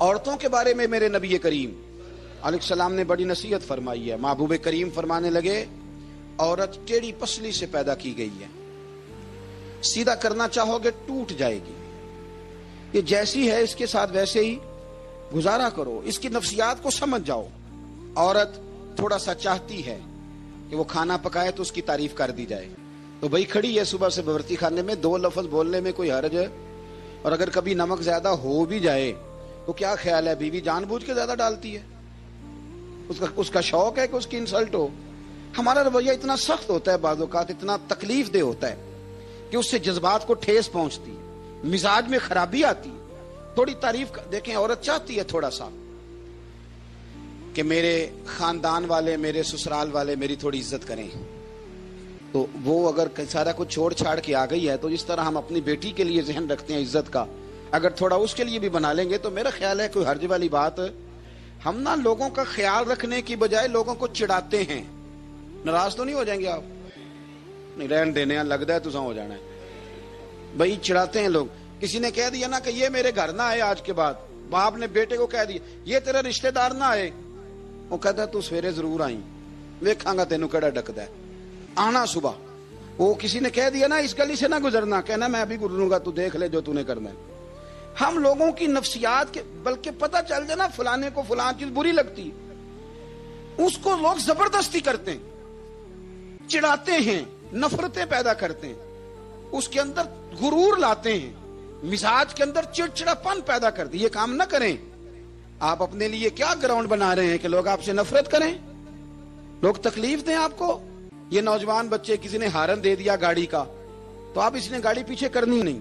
عورتوں کے بارے میں میرے نبی کریم علیہ السلام نے بڑی نصیحت فرمائی ہے. محبوب کریم فرمانے لگے عورت ٹیڑھی پسلی سے پیدا کی گئی ہے, سیدھا کرنا چاہو گے ٹوٹ جائے گی, یہ جیسی ہے اس کے ساتھ ویسے ہی گزارا کرو, اس کی نفسیات کو سمجھ جاؤ. عورت تھوڑا سا چاہتی ہے کہ وہ کھانا پکائے تو اس کی تعریف کر دی جائے, تو بھائی کھڑی ہے صبح سے باورچی خانے میں, 2 لفظ بولنے میں کوئی حرج ہے؟ اور اگر کبھی نمک زیادہ ہو بھی جائے تو کیا خیال ہے, بیوی جان بوجھ کے زیادہ ڈالتی ہے, اس کا شوق ہے کہ اس کی انسلٹ ہو. ہمارا رویہ اتنا سخت ہوتا ہے, بعض اوقات اتنا تکلیف دہ ہوتا ہے کہ اس سے جذبات کو ٹھیس پہنچتی ہے, مزاج میں خرابی آتی ہے. تھوڑی تعریف دیکھیں, عورت چاہتی ہے تھوڑا سا کہ میرے خاندان والے, میرے سسرال والے میری تھوڑی عزت کریں, تو وہ اگر سارا کچھ چھوڑ چھاڑ کے آ گئی ہے تو جس طرح ہم اپنی بیٹی کے لیے ذہن رکھتے ہیں عزت کا, اگر تھوڑا اس کے لیے بھی بنا لیں گے تو میرا خیال ہے کوئی حرج والی بات. ہم نا لوگوں کا خیال رکھنے کی بجائے لوگوں کو چڑھاتے ہیں. ناراض تو نہیں ہو جائیں گے آپ؟ نہیں, رہن دینے ہیں, لگتا ہے تو ہو جانا ہے بھائی, چڑھاتے ہیں لوگ. کسی نے کہہ دیا نا کہ یہ میرے گھر نہ آئے آج کے بعد, باپ نے بیٹے کو کہہ دیا یہ تیرے رشتہ دار نہ آئے, وہ کہتا ہے تو سویرے ضرور آئی, ویکھاں گا تینوں کیڑا ڈکدا ہے, آنا صبح. وہ کسی نے کہہ دیا نا اس گلی سے نہ گزرنا, کہنا میں بھی گزروں گا, تو دیکھ لے جو تو نے کرنا ہے. ہم لوگوں کی نفسیات کے, بلکہ پتہ چل جائے نا فلانے کو فلان چیز بری لگتی, اس کو لوگ زبردستی کرتے ہیں, چڑھاتے ہیں, نفرتیں پیدا کرتے ہیں, اس کے اندر غرور لاتے ہیں, مزاج کے اندر چڑچڑاپن پیدا کرتے. یہ کام نہ کریں. آپ اپنے لیے کیا گراؤنڈ بنا رہے ہیں کہ لوگ آپ سے نفرت کریں, لوگ تکلیف دیں آپ کو. یہ نوجوان بچے, کسی نے ہارن دے دیا گاڑی کا, تو آپ اس نے گاڑی پیچھے کرنی نہیں,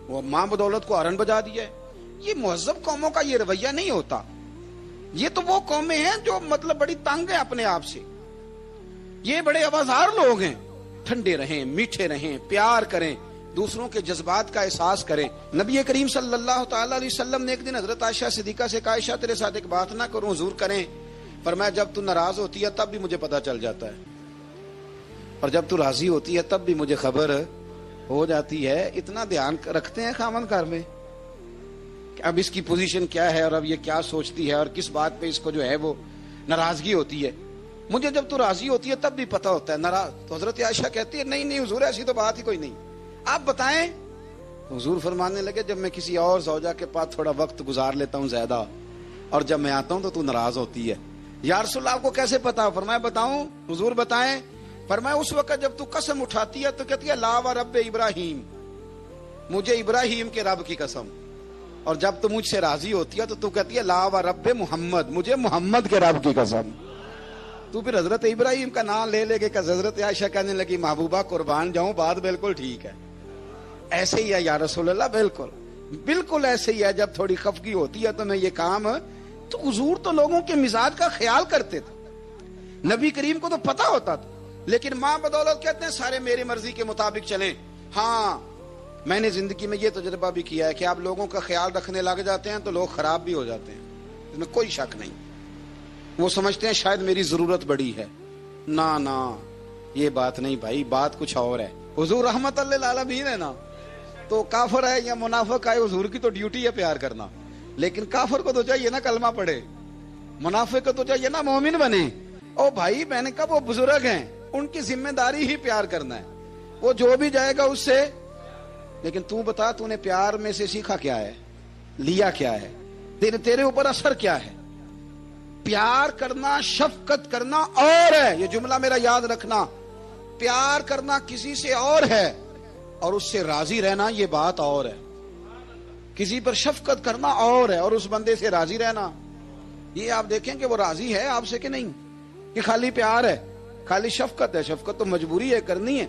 وہ ماں بدولت کو ہارن بجا دیا ہے. یہ مہذب قوموں کا یہ رویہ نہیں ہوتا. یہ تو وہ قومیں ہیں جو مطلب بڑی تنگ ہیں اپنے آپ سے, یہ بڑے آوازار لوگ ہیں. ٹھنڈے رہیں, میٹھے رہیں, پیار کریں, دوسروں کے جذبات کا احساس کریں. نبی کریم صلی اللہ تعالی علیہ وسلم نے ایک دن حضرت عائشہ صدیقہ سے کہا, عائشہ تیرے ساتھ ایک بات نہ کروں, حضور کریں. فرمایا جب تو ناراض ہوتی ہے تب بھی مجھے پتا چل جاتا ہے, اور جب تو راضی ہوتی ہے تب بھی مجھے خبر ہو جاتی ہے. اتنا دھیان رکھتے ہیں خامن گھر میں کہ اب اس کی پوزیشن کیا ہے, اور اب یہ کیا سوچتی ہے, اور کس بات پہ اس کو جو ہے وہ ناراضگی ہوتی ہے. مجھے جب تو راضی ہوتی ہے تب بھی پتا ہوتا ہے ناراض. تو حضرت عائشہ کہتی ہے نہیں حضور ایسی تو بات ہی کوئی نہیں, آپ بتائیں. حضور فرمانے لگے جب میں کسی اور زوجہ کے پاس تھوڑا وقت گزار لیتا ہوں زیادہ, اور جب میں آتا ہوں تو ناراض ہوتی ہے. یا رسول اللہ آپ کو کیسے پتا؟ فرمایا بتاؤں حضور بتائیں. فرمایا اس وقت جب تو قسم اٹھاتی ہے تو کہتی ہے لا و رب ابراہیم, مجھے ابراہیم کے رب کی قسم. اور جب تو مجھ سے راضی ہوتی ہے تو کہتی ہے لا و رب محمد, مجھے محمد کے رب کی قسم. تو پھر حضرت ابراہیم کا نام لے لے کے حضرت عائشہ کہنے لگی محبوبہ قربان جاؤں, بات بالکل ٹھیک ہے, ایسے ہی ہے یا رسول اللہ, بالکل ایسے ہی ہے. جب تھوڑی خفگی ہوتی ہے تو میں یہ کام, تو حضور تو لوگوں کے مزاج کا خیال کرتے تھے, نبی کریم کو تو پتا ہوتا تھا. لیکن ماں بدولت کہتے ہیں سارے میری مرضی کے مطابق چلیں. ہاں میں نے زندگی میں یہ تجربہ بھی کیا ہے کہ آپ لوگوں کا خیال رکھنے لگ جاتے ہیں تو لوگ خراب بھی ہو جاتے ہیں, اس میں کوئی شک نہیں. وہ سمجھتے ہیں شاید میری ضرورت بڑی ہے. نہ یہ بات نہیں بھائی, بات کچھ اور ہے. حضور رحمت اللہ للعالمین ہے نا, تو کافر ہے یا منافق ہے, حضور کی تو ڈیوٹی ہے پیار کرنا. لیکن کافر کو تو چاہیے نا کلمہ پڑھے, منافق کو تو چاہیے نا مومن بنے. او بھائی میں نے کہا وہ بزرگ ہیں, ان کی ذمہ داری ہی پیار کرنا ہے, وہ جو بھی جائے گا اس سے. لیکن تو بتا تو نے پیار میں سے سیکھا کیا ہے, لیا کیا ہے, تیرے اوپر اثر کیا ہے. پیار کرنا, شفقت کرنا اور ہے, یہ جملہ میرا یاد رکھنا. پیار کرنا کسی سے اور ہے, اور اس سے راضی رہنا یہ بات اور ہے. کسی پر شفقت کرنا اور ہے, اور اس بندے سے راضی رہنا. یہ آپ دیکھیں کہ وہ راضی ہے آپ سے کہ نہیں, کہ خالی پیار ہے, خالی شفقت ہے. شفقت تو مجبوری ہے, کرنی ہے.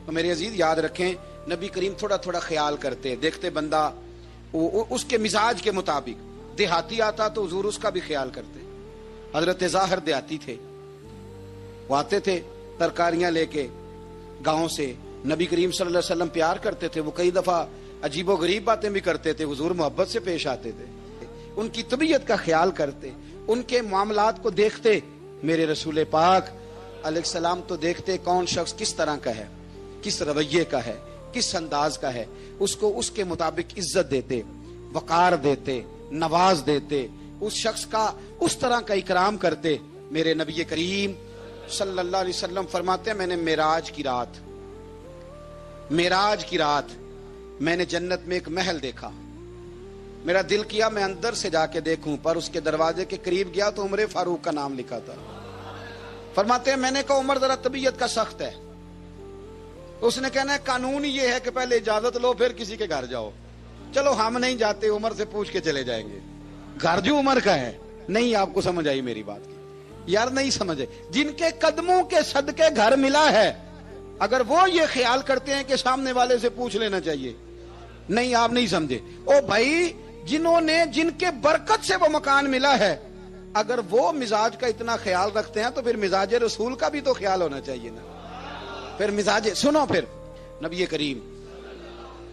تو میرے عزیز یاد رکھیں نبی کریم تھوڑا تھوڑا خیال کرتے, دیکھتے بندہ اس کے مزاج کے مطابق. دیہاتی آتا تو حضور اس کا بھی خیال کرتے. حضرت ظاہر دیہاتی تھے, وہ آتے تھے ترکاریاں لے کے گاؤں سے, نبی کریم صلی اللہ علیہ وسلم پیار کرتے تھے. وہ کئی دفعہ عجیب و غریب باتیں بھی کرتے تھے, حضور محبت سے پیش آتے تھے, ان کی طبیعت کا خیال کرتے, ان کے معاملات کو دیکھتے. میرے رسول پاک علیہ السلام تو دیکھتے کون شخص کس طرح کا ہے, کس رویے کا ہے, کس انداز کا ہے, اس کو اس کے مطابق عزت دیتے, وقار دیتے, نواز دیتے, اس شخص کا اس طرح کا اکرام کرتے. میرے نبی کریم صلی اللہ علیہ وسلم فرماتے ہیں, میں نے معراج کی رات میں نے جنت میں ایک محل دیکھا. میرا دل کیا میں اندر سے جا کے دیکھوں, پر اس کے دروازے کے قریب گیا تو عمر فاروق کا نام لکھا تھا. فرماتے ہیں میں نے کہا عمر ذرا طبیعت کا سخت ہے. اس نے کہنا ہے قانون یہ ہے کہ پہلے اجازت لو پھر کسی کے گھر جاؤ. چلو ہم نہیں جاتے, عمر سے پوچھ کے چلے جائیں گے. گھر جو عمر کا ہے. نہیں, آپ کو سمجھ آئی میری بات کی یار؟ نہیں سمجھے. جن کے قدموں کے صدقے گھر ملا ہے, اگر وہ یہ خیال کرتے ہیں کہ سامنے والے سے پوچھ لینا چاہیے, نہیں آپ نہیں سمجھے. او بھائی, جن کے برکت سے وہ مکان ملا ہے, اگر وہ مزاج کا اتنا خیال رکھتے ہیں تو پھر مزاج رسول کا بھی تو خیال ہونا چاہیے نا. پھر مزاج سنو. پھر نبی کریم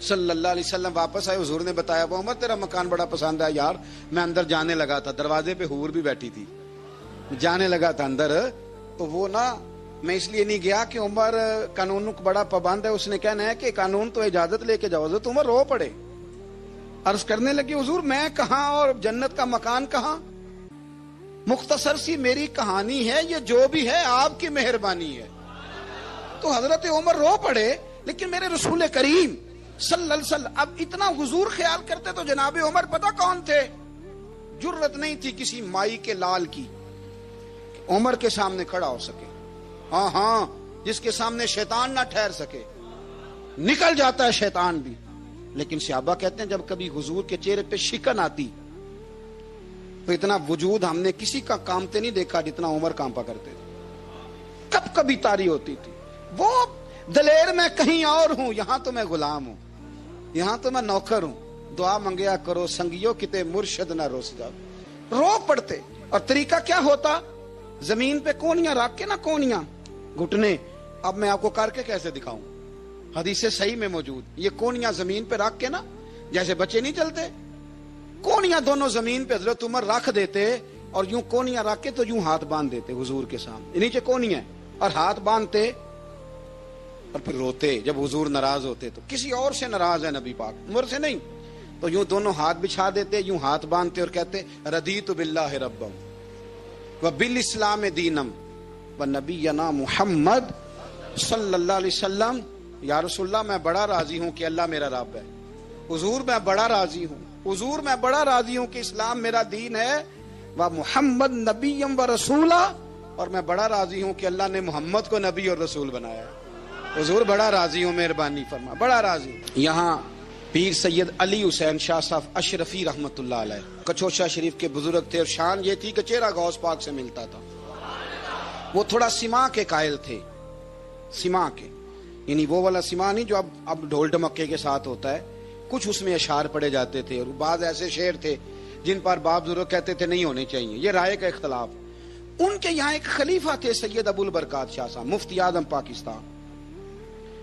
صلی اللہ علیہ وسلم واپس آئے. حضور نے بتایا وہ عمر تیرا مکان بڑا پسند ہے یار. میں اندر جانے لگا تھا, دروازے پہ حور بھی بیٹھی تھی, جانے لگا تھا اندر, تو وہ نا میں اس لیے نہیں گیا کہ عمر قانون کو بڑا پابند ہے. اس نے کہنا ہے کہ قانون تو اجازت لے کے جاؤ. حضرت عمر رو پڑے, عرض کرنے لگی حضور میں کہاں اور جنت کا مکان کہاں؟ مختصر سی میری کہانی ہے, یہ جو بھی ہے آپ کی مہربانی ہے. تو حضرت عمر رو پڑے. لیکن میرے رسول کریم صلی اللہ علیہ وسلم اب اتنا حضور خیال کرتے تو جناب عمر پتہ کون تھے؟ جرت نہیں تھی کسی مائی کے لال کی عمر کے سامنے کھڑا ہو سکے. ہاں, جس کے سامنے شیطان نہ ٹھہر سکے. نکل جاتا ہے شیطان بھی. لیکن صحابہ کہتے ہیں جب کبھی حضور کے چہرے پہ شکن آتی تو اتنا وجود ہم نے کسی کا کامتے نہیں دیکھا جتنا عمر کانپا کرتے تھے. کبھی تاری ہوتی تھی. وہ دلیر میں کہیں اور ہوں, یہاں تو میں غلام ہوں, یہاں تو میں نوکر ہوں. دعا منگیا کرو سنگیو کتے مرشد نہ روس جاؤ. رو پڑتے. اور طریقہ کیا ہوتا؟ زمین پہ کونیاں رکھ کے نا, کونیاں گھٹنے, اب میں آپ کو کر کے کیسے دکھاؤں, حدیث صحیح میں موجود. یہ کونیاں زمین پہ رکھ کے نا, جیسے بچے نہیں چلتے, کونیاں دونوں زمین پہ حضرت عمر رکھ دیتے اور یوں کونیاں رکھ کے تو یوں ہاتھ باندھ دیتے حضور کے سامنے, نیچے کونیاں اور ہاتھ باندھتے اور پھر روتے. جب حضور ناراض ہوتے تو کسی اور سے ناراض ہے نبی پاک, عمر سے نہیں, تو یوں دونوں ہاتھ بچھا دیتے, یوں ہاتھ باندھتے اور کہتے رضیت باللہ ربا وبالاسلام دینم ونبینا محمد صلی اللہ علیہ وسلم. یا رسول اللہ میں بڑا راضی ہوں کہ اللہ میرا رب ہے. حضور میں بڑا راضی ہوں, حضور میں بڑا راضی ہوں کہ اسلام میرا دین ہے. و محمد نبیم و رسولہ, اور میں بڑا راضی ہوں کہ اللہ نے محمد کو نبی اور رسول بنایا. حضور بڑا راضی ہوں, مہربانی فرما, بڑا راضی ہوں. یہاں پیر سید علی حسین شاہ صاحب اشرفی رحمت اللہ علیہ کچوشا شریف کے بزرگ تھے, اور شان یہ تھی کہ چہرہ غوث پاک سے ملتا تھا. وہ تھوڑا سما کے قائل تھے, سما کے, یعنی وہ والا سما نہیں جو اب ڈھول ڈمکے کے ساتھ ہوتا ہے. کچھ اس میں اشعار پڑے جاتے تھے, اور بعض ایسے شعر تھے جن پر باپ بزرگ کہتے تھے نہیں ہونے چاہیے, یہ رائے کا اختلاف. ان کے یہاں ایک خلیفہ تھے سید ابو البرکات شاہ صاحب, مفتی اعظم پاکستان.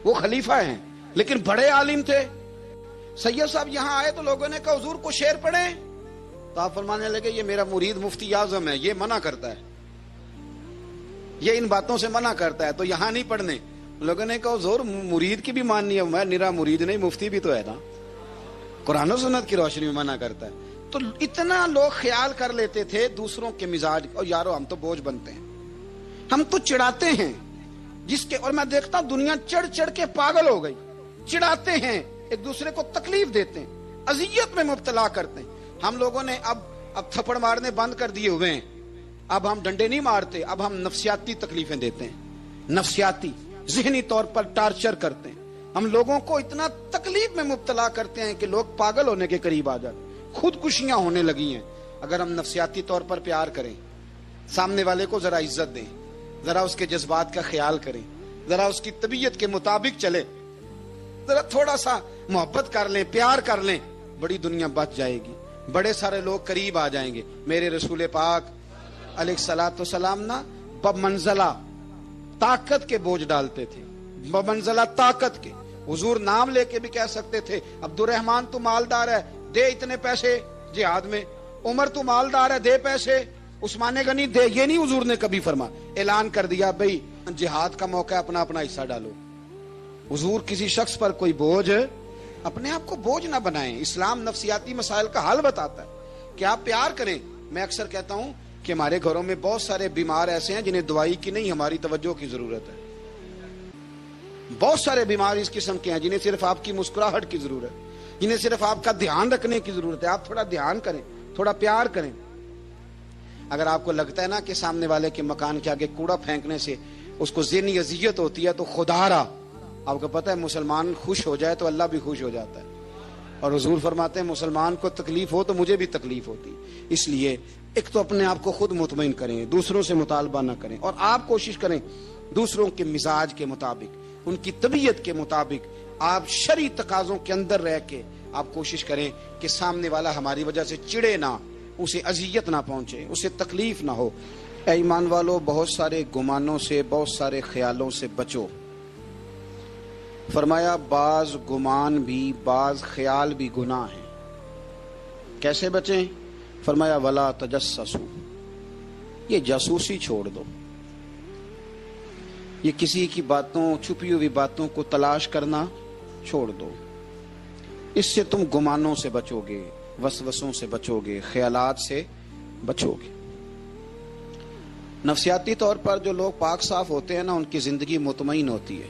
وہ خلیفہ ہیں لیکن بڑے عالم تھے. سید صاحب یہاں آئے تو لوگوں نے کہا حضور کو شعر پڑھیں, تو آپ فرمانے لگے یہ میرا مرید مفتی اعظم ہے, یہ منع کرتا ہے, یہ ان باتوں سے منع کرتا ہے, تو یہاں نہیں پڑھنے. لوگوں نے کہا حضور مرید کی بھی ماننی ہے. میں نرا مرید نہیں, مفتی بھی تو ہے نا, قرآن و سنت کی روشنی میں منع کرتا ہے. تو اتنا لوگ خیال کر لیتے تھے دوسروں کے مزاج, اور یارو ہم تو بوجھ بنتے ہیں, ہم تو چڑھاتے ہیں جس کے, اور میں دیکھتا ہوں دنیا چڑھ چڑھ کے پاگل ہو گئی. چڑھاتے ہیں, ایک دوسرے کو تکلیف دیتے ہیں, اذیت میں مبتلا کرتے ہیں. ہم لوگوں نے اب تھپڑ مارنے بند کر دیے ہوئے ہیں. اب ہم ڈنڈے نہیں مارتے, اب ہم نفسیاتی تکلیفیں دیتے ہیں, نفسیاتی ذہنی طور پر ٹارچر کرتے ہیں. ہم لوگوں کو اتنا تکلیف میں مبتلا کرتے ہیں کہ لوگ پاگل ہونے کے قریب آ جاتے, خودکشیاں ہونے لگی ہیں. اگر ہم نفسیاتی طور پر پیار کریں, سامنے والے کو ذرا عزت دیں, ذرا اس کے جذبات کا خیال کریں, ذرا اس کی طبیعت کے مطابق چلے, ذرا تھوڑا سا محبت کر لیں, پیار کر لیں, بڑی دنیا بچ جائے گی, بڑے سارے لوگ قریب آ جائیں گے. میرے رسول پاک علیہ الصلوۃ والسلام نا بمنزلہ طاقت کے بوجھ ڈالتے تھے, بمنزلہ طاقت کے. حضور نام لے کے بھی کہہ سکتے تھے عبد الرحمن تو مالدار ہے, دے اتنے پیسے جہاد میں. عمر تو مالدار ہے, دے پیسے. عثمان غنی دے, یہ نہیں حضور نے کبھی فرمایا. اعلان کر دیا بھئی جہاد کا موقع ہے, اپنا اپنا حصہ ڈالو. حضور کسی شخص پر کوئی بوجھ, اپنے آپ کو بوجھ نہ بنائیں. اسلام نفسیاتی مسائل کا حل بتاتا ہے. کہ آپ پیار کریں. میں اکثر کہتا ہوں کہ ہمارے گھروں میں بہت سارے بیمار ایسے ہیں جنہیں دوائی کی نہیں ہماری توجہ کی ضرورت ہے. بہت سارے بیمار اس قسم کے ہیں جنہیں صرف آپ کی مسکراہٹ کی ضرورت ہے, جنہیں صرف آپ کا دھیان رکھنے کی ضرورت ہے. آپ تھوڑا دھیان کریں, تھوڑا پیار کریں. اگر آپ کو لگتا ہے نا کہ سامنے والے کے مکان کے آگے کوڑا پھینکنے سے اس کو ذہنی اذیت ہوتی ہے, تو خدا را آپ کو پتا ہے مسلمان خوش ہو جائے تو اللہ بھی خوش ہو جاتا ہے. اور حضور فرماتے ہیں مسلمان کو تکلیف ہو تو مجھے بھی تکلیف ہوتی. اس لیے ایک تو اپنے آپ کو خود مطمئن کریں, دوسروں سے مطالبہ نہ کریں, اور آپ کوشش کریں دوسروں کے مزاج کے مطابق, ان کی طبیعت کے مطابق, آپ شرعی تقاضوں کے اندر رہ کے آپ کوشش کریں کہ سامنے والا ہماری وجہ سے چڑے نہ, اسے اذیت نہ پہنچے, اسے تکلیف نہ ہو. اے ایمان والو, بہت سارے گمانوں سے, بہت سارے خیالوں سے بچو. فرمایا بعض گمان بھی, بعض خیال بھی گناہ ہیں. کیسے بچیں؟ فرمایا ولا تجسسوا, یہ جاسوسی چھوڑ دو. یہ کسی کی باتوں, چھپی ہوئی باتوں کو تلاش کرنا چھوڑ دو. اس سے تم گمانوں سے بچو گے, وسوسوں سے بچو گے, خیالات سے بچو گے. نفسیاتی طور پر جو لوگ پاک صاف ہوتے ہیں نا, ان کی زندگی مطمئن ہوتی ہے.